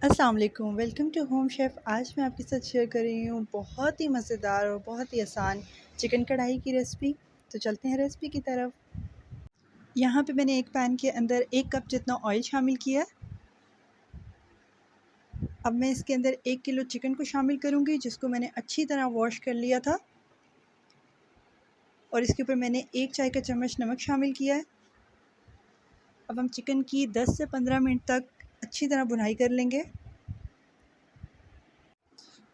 अस्सलाम वालेकुम, welcome to home chef. आज मैं आपके साथ शेयर कर रही हूँ बहुत ही मज़ेदार और बहुत ही आसान चिकन कढ़ाई की रेसिपी। तो चलते हैं रेसिपी की तरफ। यहाँ पे मैंने एक पैन के अंदर 1 कप जितना ऑयल शामिल किया है। अब मैं इसके अंदर 1 किलो चिकन को शामिल करूँगी, जिसको मैंने अच्छी तरह वॉश कर लिया था। और इसके ऊपर मैंने 1 चाय का चम्मच नमक शामिल किया है। अब हम चिकन की 10 से 15 मिनट तक अच्छी तरह भुनाई कर लेंगे।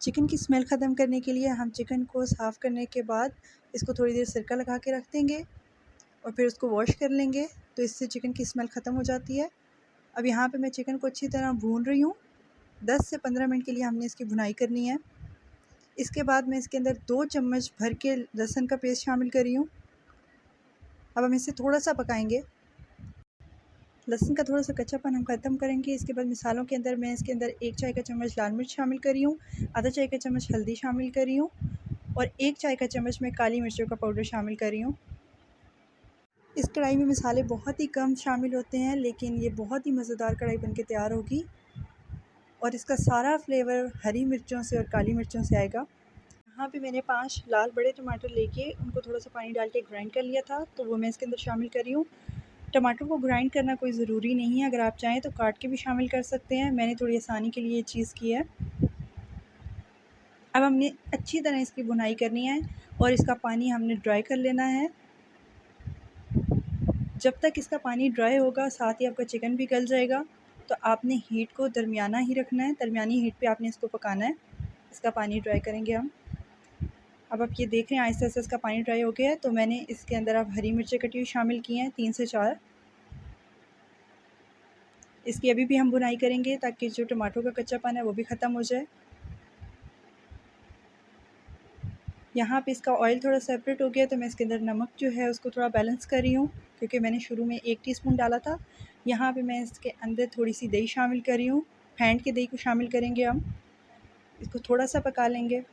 चिकन की स्मेल ख़त्म करने के लिए हम चिकन को साफ़ करने के बाद इसको थोड़ी देर सिरका लगा के रख देंगे और फिर उसको वॉश कर लेंगे, तो इससे चिकन की स्मेल ख़त्म हो जाती है। अब यहाँ पे मैं चिकन को अच्छी तरह भून रही हूँ। 10 से 15 मिनट के लिए हमने इसकी भुनाई करनी है। इसके बाद मैं इसके अंदर 2 चम्मच भर के लहसुन का पेस्ट शामिल कर रही हूँ। अब हम इसे थोड़ा-सा पकाएँगे। लहसुन का थोड़ा-सा कच्चापन हम ख़त्म करेंगे। इसके बाद मसालों के अंदर मैं इसके अंदर 1 चाय का चम्मच लाल मिर्च शामिल कर रही हूँ, आधा चाय का चम्मच हल्दी शामिल कर रही हूँ और 1 चाय का चम्मच मैं काली मिर्चों का पाउडर शामिल कर रही हूँ। इस कढ़ाई में मसाले बहुत ही कम शामिल होते हैं, लेकिन ये बहुत ही मज़ेदार कढ़ाई बनके तैयार होगी और इसका सारा फ्लेवर हरी मिर्चों से और काली मिर्चों से आएगा। यहाँ पे मैंने 5 लाल बड़े टमाटर लेके उनको थोड़ा-सा पानी डाल के ग्राइंड कर लिया था, तो वो मैं इसके अंदर शामिल कर रही हूँ। टमाटर को ग्राइंड करना कोई ज़रूरी नहीं है, अगर आप चाहें तो काट के भी शामिल कर सकते हैं। मैंने थोड़ी आसानी के लिए ये चीज़ की है। अब हमने अच्छी तरह इसकी भुनाई करनी है और इसका पानी हमने ड्राई कर लेना है। जब तक इसका पानी ड्राई होगा, साथ ही आपका चिकन भी गल जाएगा, तो आपने हीट को दरमियाना ही रखना है, दरमियानी हीट पे आपने इसको पकाना है। इसका पानी ड्राई करेंगे हम। अब आप ये देख रहे हैं आहिस्ता-आहिस्ता इसका पानी ड्राई हो गया है, तो मैंने इसके अंदर अब हरी मिर्चें कटी हुई शामिल की हैं 3 से 4। इसकी अभी भी हम भुनाई करेंगे ताकि जो टमाटर का कच्चापन है वो भी ख़त्म हो जाए। यहाँ पे इसका ऑयल थोड़ा सेपरेट हो गया, तो मैं इसके अंदर नमक जो है उसको थोड़ा बैलेंस कर रही हूँ, क्योंकि मैंने शुरू में 1 टीस्पून डाला था। यहाँ पे मैं इसके अंदर थोड़ी-सी दही शामिल कर रही हूँ। फेंट के दही को शामिल करेंगे हम। इसको थोड़ा-सा पका लेंगे।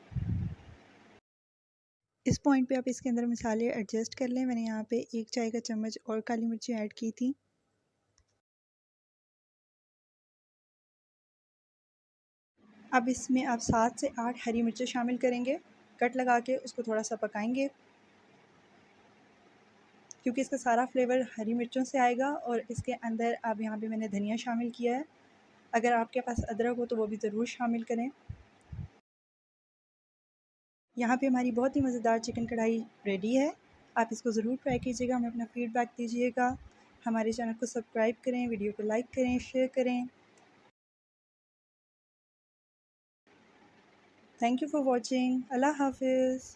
इस पॉइंट पे आप इसके अंदर मसाले एडजस्ट कर लें। मैंने यहाँ पे 1 चाय का चम्मच और काली मिर्ची ऐड की थी। अब इसमें आप 7 से 8 हरी मिर्चें शामिल करेंगे। कट लगा के उसको थोड़ा-सा पकाएँगे, क्योंकि इसका सारा फ्लेवर हरी मिर्चों से आएगा। और इसके अंदर अब यहाँ पे मैंने धनिया शामिल किया है। अगर आपके पास अदरक हो तो वो भी ज़रूर शामिल करें। यहाँ पे हमारी बहुत ही मज़ेदार चिकन कढ़ाई रेडी है। आप इसको ज़रूर ट्राई कीजिएगा, हमें अपना फ़ीडबैक दीजिएगा। हमारे चैनल को सब्सक्राइब करें, वीडियो को लाइक करें, शेयर करें। Thank you for watching. अल्लाह हाफ़िज़।